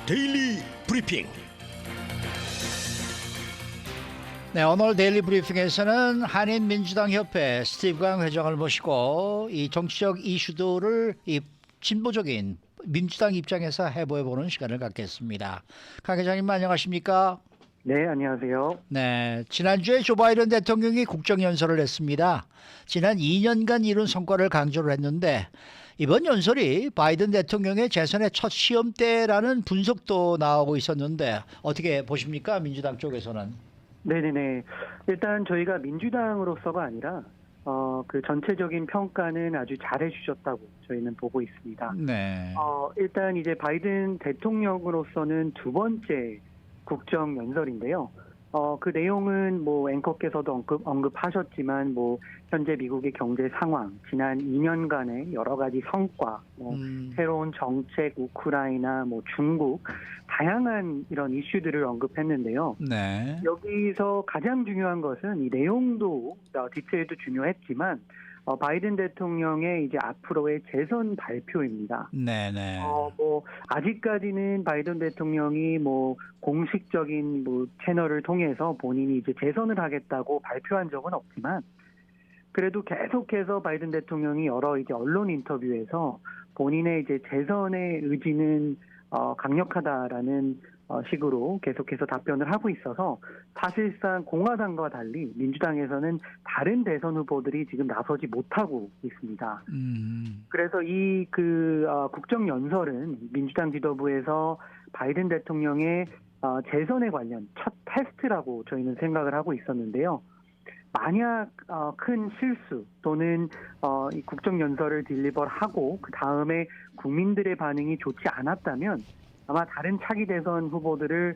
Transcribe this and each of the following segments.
데일리 브리핑. 네, 오늘 데일리 브리핑에서는 한인민주당협회 스티브 강 회장을 모시고 이 정치적 이슈들을 이 진보적인 민주당 입장에서 해보는 시간을 갖겠습니다. 강 회장님 안녕하십니까? 네, 안녕하세요. 네, 지난주에 조 바이든 대통령이 국정연설을 했습니다. 지난 2년간 이룬 성과를 강조를 했는데 이번 연설이 바이든 대통령의 재선의 첫 시험대라는 분석도 나오고 있었는데 어떻게 보십니까? 민주당 쪽에서는. 네네네. 일단 저희가 민주당으로서가 아니라 그 전체적인 평가는 아주 잘해 주셨다고 저희는 보고 있습니다. 네. 일단 이제 바이든 대통령으로서는 두 번째 국정 연설인데요. 그 내용은 뭐 앵커께서도 언급하셨지만 뭐 현재 미국의 경제 상황, 지난 2년간의 여러 가지 성과, 새로운 정책, 우크라이나, 뭐 중국, 다양한 이런 이슈들을 언급했는데요. 네. 여기서 가장 중요한 것은 이 내용도 디테일도 중요했지만 바이든 대통령의 이제 앞으로의 재선 발표입니다. 네네. 뭐 아직까지는 바이든 대통령이 뭐 공식적인 뭐 채널을 통해서 본인이 이제 재선을 하겠다고 발표한 적은 없지만 그래도 계속해서 바이든 대통령이 여러 이제 언론 인터뷰에서 본인의 이제 재선의 의지는 강력하다라는 식으로 계속해서 답변을 하고 있어서 사실상 공화당과 달리 민주당에서는 다른 대선 후보들이 지금 나서지 못하고 있습니다. 그래서 이 국정 연설은 민주당 지도부에서 바이든 대통령의 재선에 관련 첫 테스트라고 저희는 생각을 하고 있었는데요. 만약 큰 실수 또는 이 국정 연설을 딜리버하고 그 다음에 국민들의 반응이 좋지 않았다면 아마 다른 차기 대선 후보들의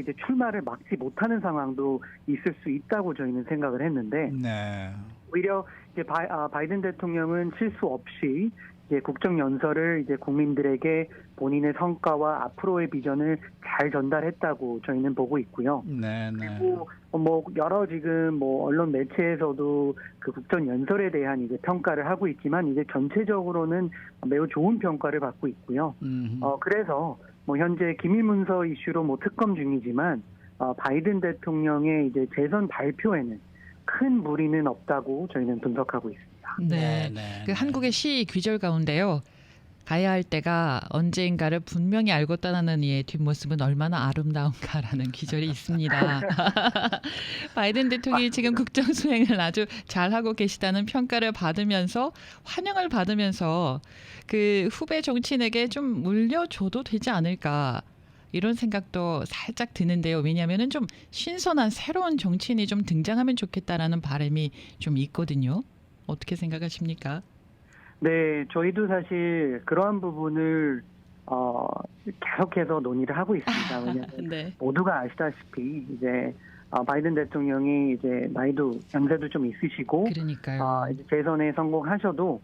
이제 출마를 막지 못하는 상황도 있을 수 있다고 저희는 생각을 했는데 네. 오히려 이제 바이든 대통령은 실수 없이 이제 국정 연설을 이제 국민들에게 본인의 성과와 앞으로의 비전을 잘 전달했다고 저희는 보고 있고요. 네. 그리고 뭐 여러 지금 뭐 언론 매체에서도 그 국정 연설에 대한 이제 평가를 하고 있지만 이제 전체적으로는 매우 좋은 평가를 받고 있고요. 그래서 뭐 현재 기밀 문서 이슈로 뭐 특검 중이지만 바이든 대통령의 이제 재선 발표에는 큰 무리는 없다고 저희는 분석하고 있습니다. 네. 그 한국의 시 귀절 가운데요. 가야 할 때가 언제인가를 분명히 알고 떠나는 이의 뒷모습은 얼마나 아름다운가라는 귀절이 있습니다. 바이든 대통령이 지금 국정 수행을 아주 잘하고 계시다는 평가를 받으면서 환영을 받으면서 그 후배 정치인에게 좀 물려줘도 되지 않을까 이런 생각도 살짝 드는데요. 왜냐하면 좀 신선한 새로운 정치인이 좀 등장하면 좋겠다라는 바람이 좀 있거든요. 어떻게 생각하십니까? 네, 저희도 사실 그러한 부분을 계속해서 논의를 하고 있습니다. 왜냐하면 네. 모두가 아시다시피 이제 바이든 대통령이 이제 나이도 연세도 좀 있으시고, 그러니까요. 이제 재선에 성공하셔도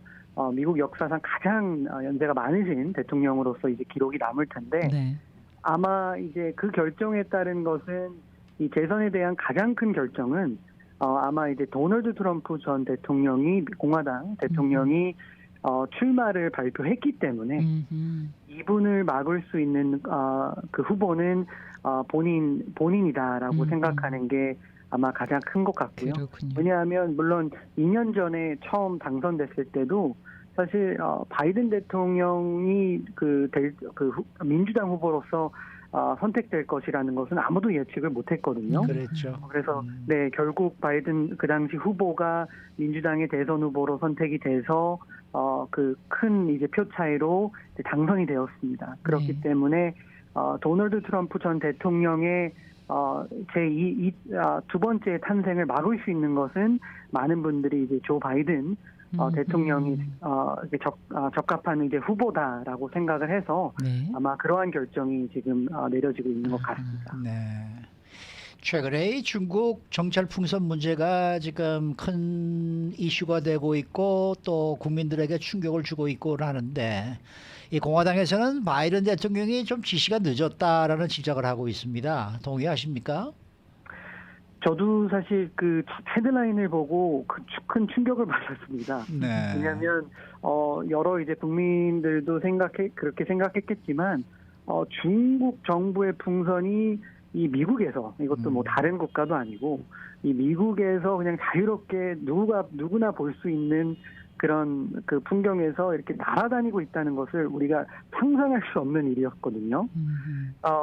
미국 역사상 가장 연세가 많으신 대통령으로서 이제 기록이 남을 텐데 네. 아마 이제 그 결정에 따른 것은 이 재선에 대한 가장 큰 결정은 아마 이제 도널드 트럼프 전 대통령이 공화당 대통령이 출마를 발표했기 때문에 이분을 막을 수 있는 그 후보는 본인이다라고 생각하는 게 아마 가장 큰 것 같고요. 그렇군요. 왜냐하면 물론 2년 전에 처음 당선됐을 때도 사실 바이든 대통령이 민주당 후보로서 선택될 것이라는 것은 아무도 예측을 못했거든요. 그렇죠. 그래서 네, 결국 바이든 그 당시 후보가 민주당의 대선 후보로 선택이 돼서 그 큰 이제 표 차이로 이제 당선이 되었습니다. 그렇기 네. 때문에 도널드 트럼프 전 대통령의 두 번째 탄생을 막을 수 있는 것은 많은 분들이 이제 조 바이든 대통령이 적합한 이제 후보다라고 생각을 해서 네. 아마 그러한 결정이 지금 내려지고 있는 것 같습니다. 네. 최근에 이 중국 정찰 풍선 문제가 지금 큰 이슈가 되고 있고 또 국민들에게 충격을 주고 있고 하는데 이 공화당에서는 바이든 대통령이 좀 지시가 늦었다라는 지적을 하고 있습니다. 동의하십니까? 저도 사실 그 헤드라인을 보고 큰 충격을 받았습니다. 네. 왜냐하면 여러 이제 국민들도 그렇게 생각했겠지만 중국 정부의 풍선이 이 미국에서 이것도 뭐 다른 국가도 아니고 이 미국에서 그냥 자유롭게 누구나 볼 수 있는 그런 그 풍경에서 이렇게 날아다니고 있다는 것을 우리가 상상할 수 없는 일이었거든요.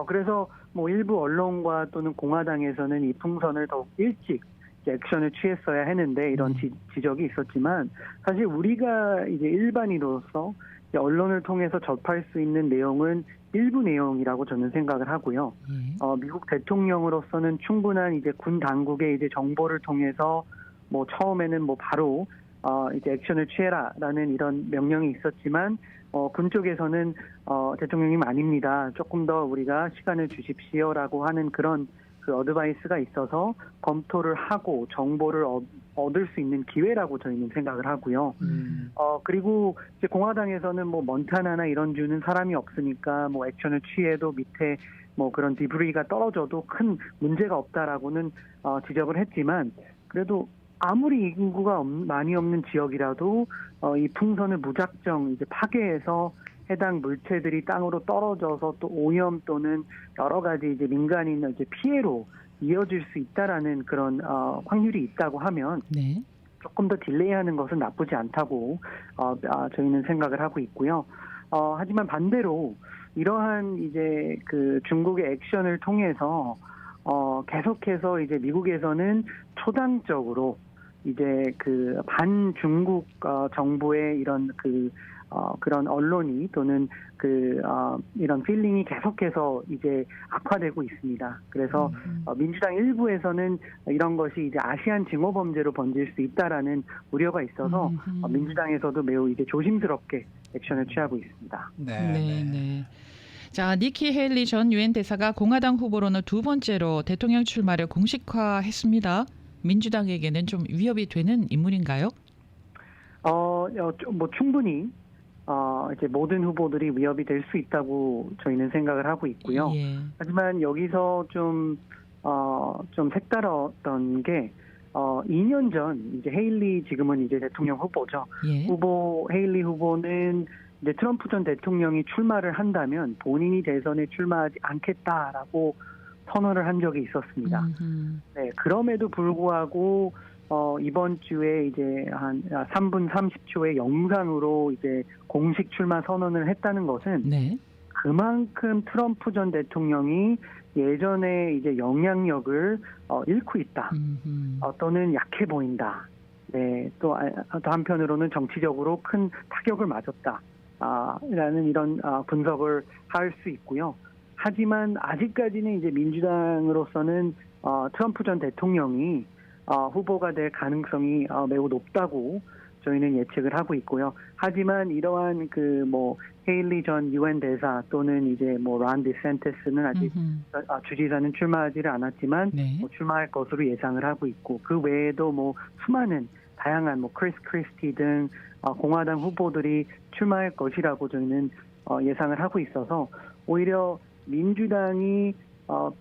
그래서 뭐 일부 언론과 또는 공화당에서는 이 풍선을 더욱 일찍 이제 액션을 취했어야 했는데 이런 지적이 있었지만 사실 우리가 이제 일반인으로서 이제 언론을 통해서 접할 수 있는 내용은 일부 내용이라고 저는 생각을 하고요. 미국 대통령으로서는 충분한 이제 군 당국의 이제 정보를 통해서 뭐 처음에는 뭐 바로 이제 액션을 취해라라는 이런 명령이 있었지만 군 쪽에서는 대통령님 아닙니다. 조금 더 우리가 시간을 주십시오라고 하는 그런 그 어드바이스가 있어서 검토를 하고 정보를 얻을 수 있는 기회라고 저희는 생각을 하고요. 그리고 이제 공화당에서는 뭐 몬타나나 이런 주는 사람이 없으니까 뭐 액션을 취해도 밑에 뭐 그런 디브리가 떨어져도 큰 문제가 없다라고는 지적을 했지만 그래도 아무리 인구가 많이 없는 지역이라도 이 풍선을 무작정 이제 파괴해서 해당 물체들이 땅으로 떨어져서 또 오염 또는 여러 가지 이제 민간인 이제 피해로 이어질 수 있다라는 그런 확률이 있다고 하면 네. 조금 더 딜레이하는 것은 나쁘지 않다고 저희는 생각을 하고 있고요. 하지만 반대로 이러한 이제 그 중국의 액션을 통해서 계속해서 이제 미국에서는 초당적으로 이제 그 반중국 정부의 이런 그런 언론이 또는 이런 필링이 계속해서 이제 악화되고 있습니다. 그래서 민주당 일부에서는 이런 것이 이제 아시안 증오 범죄로 번질 수 있다라는 우려가 있어서 민주당에서도 매우 이제 조심스럽게 액션을 취하고 있습니다. 네. 자, 니키 헤일리 전 유엔 대사가 공화당 후보로는 두 번째로 대통령 출마를 공식화했습니다. 민주당에게는 좀 위협이 되는 인물인가요? 뭐 충분히 이제 모든 후보들이 위협이 될 수 있다고 저희는 생각을 하고 있고요. 하지만 여기서 좀 색다랐던 게 2년 전 이제 헤일리 지금은 이제 대통령 후보죠. 헤일리 후보는 이제 트럼프 전 대통령이 출마를 한다면 본인이 대선에 출마하지 않겠다라고 선언을 한 적이 있었습니다. 네, 그럼에도 불구하고 이번 주에 이제 한 3분 30초의 영상으로 이제 공식 출마 선언을 했다는 것은 그만큼 트럼프 전 대통령이 예전에 이제 영향력을 잃고 있다. 또는 약해 보인다. 네, 또 한편으로는 정치적으로 큰 타격을 맞았다. 라는 이런 분석을 할 수 있고요. 하지만 아직까지는 이제 민주당으로서는 트럼프 전 대통령이 후보가 될 가능성이 매우 높다고 저희는 예측을 하고 있고요. 하지만 이러한 헤일리 전 유엔 대사 또는 이제 란 디센티스는 아직 주지사는 출마하지를 않았지만 출마할 것으로 예상을 하고 있고 그 외에도 수많은 다양한 크리스 크리스티 등 공화당 후보들이 출마할 것이라고 저희는 예상을 하고 있어서 오히려 민주당이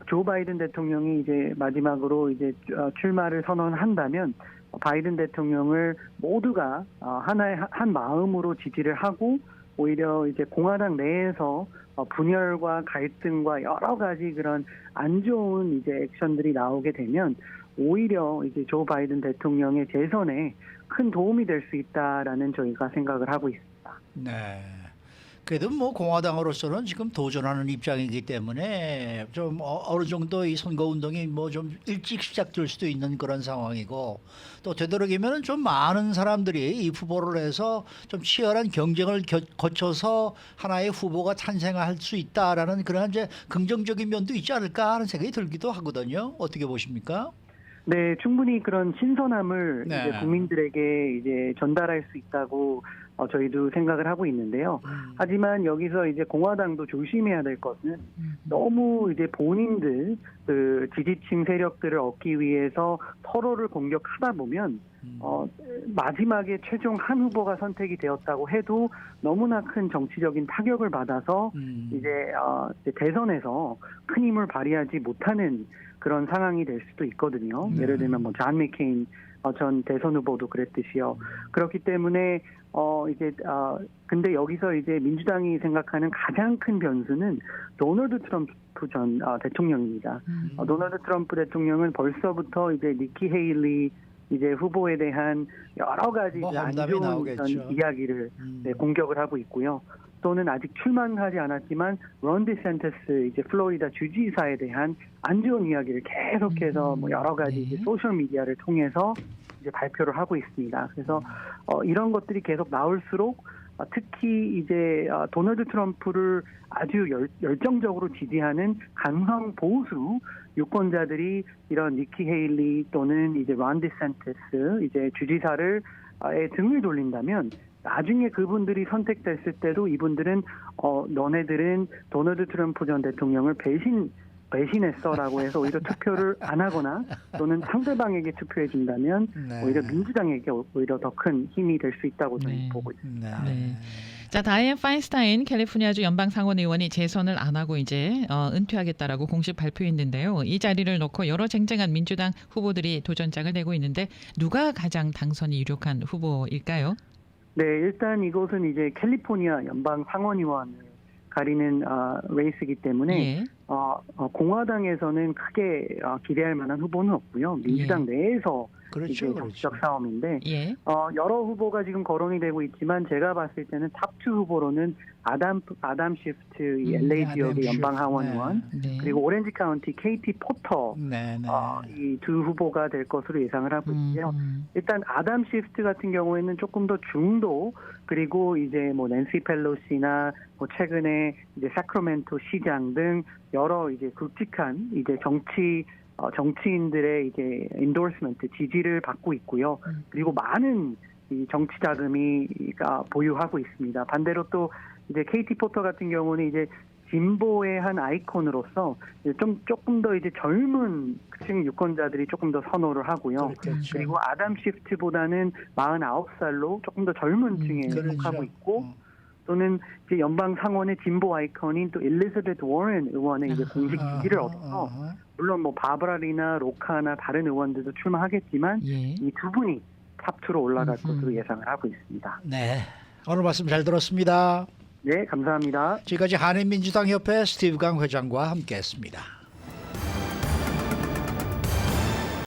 조 바이든 대통령이 이제 마지막으로 이제 출마를 선언한다면 바이든 대통령을 모두가 한 마음으로 지지를 하고 오히려 이제 공화당 내에서 분열과 갈등과 여러 가지 그런 안 좋은 이제 액션들이 나오게 되면 오히려 이제 조 바이든 대통령의 재선에 큰 도움이 될 수 있다라는 저희가 생각을 하고 있습니다. 네. 그래도 공화당으로서는 지금 도전하는 입장이기 때문에 좀 어느 정도 이 선거 운동이 좀 일찍 시작될 수도 있는 그런 상황이고 또 되도록이면 좀 많은 사람들이 이 후보를 해서 좀 치열한 경쟁을 거쳐서 하나의 후보가 탄생할 수 있다라는 그런 이제 긍정적인 면도 있지 않을까 하는 생각이 들기도 하거든요. 어떻게 보십니까? 네, 충분히 그런 신선함을 이제 국민들에게 이제 전달할 수 있다고 저희도 생각을 하고 있는데요. 하지만 여기서 이제 공화당도 조심해야 될 것은 너무 이제 본인들 그 지지층 세력들을 얻기 위해서 서로를 공격하다 보면 마지막에 최종 한 후보가 선택이 되었다고 해도 너무나 큰 정치적인 타격을 받아서 이제 대선에서 큰 힘을 발휘하지 못하는 그런 상황이 될 수도 있거든요. 예를 들면 존 맥케인 전 대선 후보도 그랬듯이요. 그렇기 때문에 근데 여기서 이제 민주당이 생각하는 가장 큰 변수는 도널드 트럼프 전 대통령입니다. 도널드 트럼프 대통령은 벌써부터 이제 니키 헤일리 이제 후보에 대한 여러 가지 뭐 안 험담이 좋은 나오겠죠. 이런 이야기를 공격을 하고 있고요. 또는 아직 출마는 하지 않았지만 론 디센티스 이제 플로리다 주지사에 대한 안 좋은 이야기를 계속해서 뭐 여러 가지 이제 소셜 미디어를 통해서 이제 발표를 하고 있습니다. 그래서 이런 것들이 계속 나올수록 특히 이제 도널드 트럼프를 아주 열정적으로 지지하는 강성 보수 유권자들이 이런 니키 헤일리 또는 이제 론 디센티스 이제 주지사를 등을 돌린다면 나중에 그분들이 선택됐을 때도 이분들은 너네들은 도널드 트럼프 전 대통령을 배신했어라고 해서 오히려 투표를 안 하거나 또는 상대방에게 투표해 준다면 네. 오히려 민주당에게 오히려 더 큰 힘이 될 수 있다고 저는 네. 보고 있습니다. 네. 자, 다이앤 파인스타인 캘리포니아주 연방 상원 의원이 재선을 안 하고 이제 은퇴하겠다라고 공식 발표했는데요. 이 자리를 놓고 여러 쟁쟁한 민주당 후보들이 도전장을 내고 있는데 누가 가장 당선이 유력한 후보일까요? 네, 일단 이곳은 이제 캘리포니아 연방 상원의원을 가리는 레이스이기 때문에 예. 공화당에서는 크게 기대할 만한 후보는 없고요. 민주당 내에서 그렇죠, 이제 그렇죠. 정치적 싸움인데 예. 여러 후보가 지금 거론이 되고 있지만 제가 봤을 때는 탑2 후보로는 아담 시프트 이 LA 아담 지역의 시프트, 연방 하원의원 네. 그리고 오렌지 카운티 KT 포터 네, 네. 이 두 후보가 될 것으로 예상을 하고 있고요. 일단 아담 시프트 같은 경우에는 조금 더 중도 그리고 이제 뭐 낸시 펠로시나 뭐 최근에 이제 사크라멘토 시장 등 여러 이제 굵직한 이제 정치인들의 이제 인도스먼트 지지를 받고 있고요. 그리고 많은 이 정치 자금이 보유하고 있습니다. 반대로 또 이제 KT 포터 같은 경우는 이제 진보의 한 아이콘으로서 조금 더 이제 젊은 층 유권자들이 조금 더 선호를 하고요. 그렇겠죠. 그리고 아담 시프트보다는 49살로 조금 더 젊은 층에 그렇죠. 속하고 있고 또는 이제 연방 상원의 진보 아이콘인 또 엘리자베트 워렌 의원의 이제 공식 지지를 얻어서 물론 뭐 바브라리나 로카나 다른 의원들도 출마하겠지만 예. 이 두 분이 탑2로 올라갈 것으로 예상을 하고 있습니다. 네. 오늘 말씀 잘 들었습니다. 네, 감사합니다. 지금까지 한인민주당 협회 스티브 강 회장과 함께했습니다.